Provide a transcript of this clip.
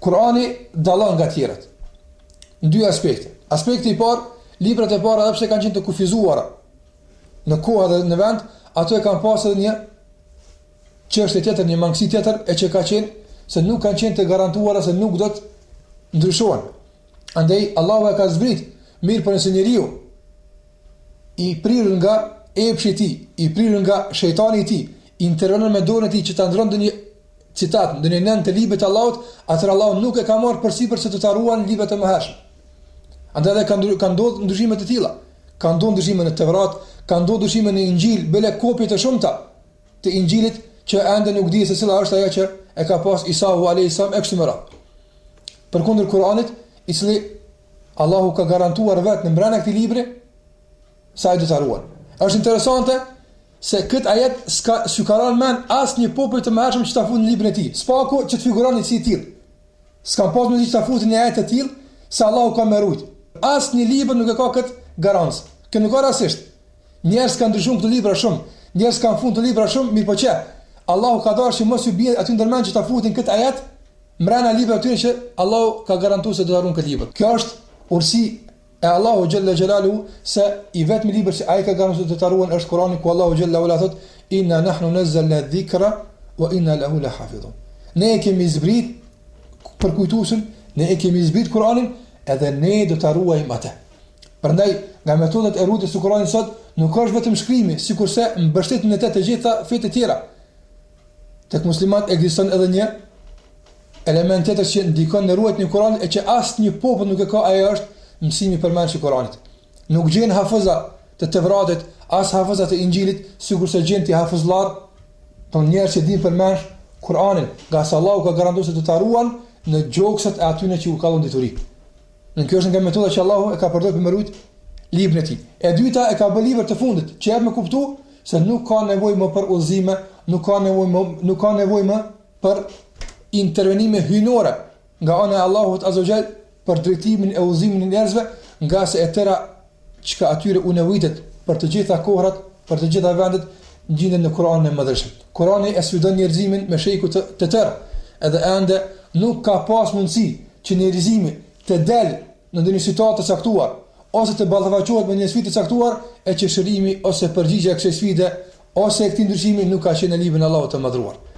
Kurani dallon nga tjerët në dy aspekte. Aspekti i parë, librat e para edhe pse kanë qenë të kufizuara në kohë dhe në vend, ato e kanë pasur një çështje tjetër, një mangësi tjetër, e që ka qenë se nuk kanë qenë të garantuara se nuk do të ndryshohen. Andaj Allahu e ka zbrit, mirë për nëse njeriu i prirur nga epshi i tij, i prirur nga shejtani i tij, intervenon me dorën e tij që ta ndron ndonjë citat, ndonjë nën të librit të Allahut, atëherë Allahu nuk e ka marrë përsipër se të ta ruan librat e mëhershëm. Andaj edhe kanë ndodhur ndryshime të tilla. Kanë ndodhur ndryshime në Tevrat, kanë ndodhur ndryshime në Injil, bile kopje të shumta të Injilit që ende nuk dihet se cila është ajo që e ka pas Isau alayhis salam e kështu me radhë. Përkundër Kuranit, i cili Allahu ka garantuar vetë në brenda këtij libri se ai do ta ruan. Është interesante se këtë ajet s'ka karon men asnjë popull të mëhershëm që ta futin në librin e tij. Spaku që të figuron i tillë. S'ka pas mundësi që ta futin në ajet të tillë se Allahu ka merrujt. Asnjë libër nuk e ka këtë garancë. Kjo nuk ka rastisht. Njerëz kanë ndryshuar këto libra shumë. Njerëz kanë futur këto libra shumë, mirë po që Allahu ka dashur që mos ju bie aty ndërmend që ta futin këtë ajet mbrana librave aty që Allahu ka garantuar se do ta ruan këtë libër. Kjo është ursi e Allahu xhalla xhelalu se i vetmi libër që ai ka garantuar të ta ruan është Kurani, ku Allahu xhalla wala thot inna nahnu nazzalna dhikra wa inna lahu lahafidhun. Ne kemi zbrit për kujtuesin, ne e kemi zbrit Kur'anin, edhe ne do ta ruajmë atë. Prandaj nga metodat e rrugës së Kur'anit sot nuk është vetëm shkrimi, sikurse mbështetjen e të gjitha fetë të tjera. Tek muslimanët ekziston edhe një element tjetër që ndikon në ruajtjen e Kur'anit e që asnjë popull nuk e ka, ajo është mësimi përmendshëm i Kur'anit. Nuk gjen hafiza të Tevratit, as hafiza të Injilit, sikurse gjen ti hafizllar, ton njerëz që dinë përmend Kur'anin, nga sa Allahu ka garantuar se do ta ruan në gjoksat e atyre që u kallon dituri. Në kjo është nga metoda që Allahu e ka përdorur për mbrojtje librin e tij. E dyta e ka bërë libër të fundit, që jep me kuptu se nuk ka nevojë më për udhëzime, nuk ka nevojë më për intervenime hyjnore nga ana e Allahut azza wa jall për drejtimin e udhëzimit të njerëzve, nga se e tëra çka atyre u nevojitet për të gjitha kohrat, për të gjitha vendet, gjenden në Kur'anin e Madhëshëm. Kur'ani e sfidon njerëzimin me shejku të tërë, edhe ende nuk ka pas mundësi që njerëzimi të del në ndonjë situatë të caktuar ose të ballafaqohet me një sfidë të caktuar, e që shërimi ose përgjigjja e kësaj sfide ose e këtij ndryshimi nuk ka qenë në librin e Allahut të Madhruar.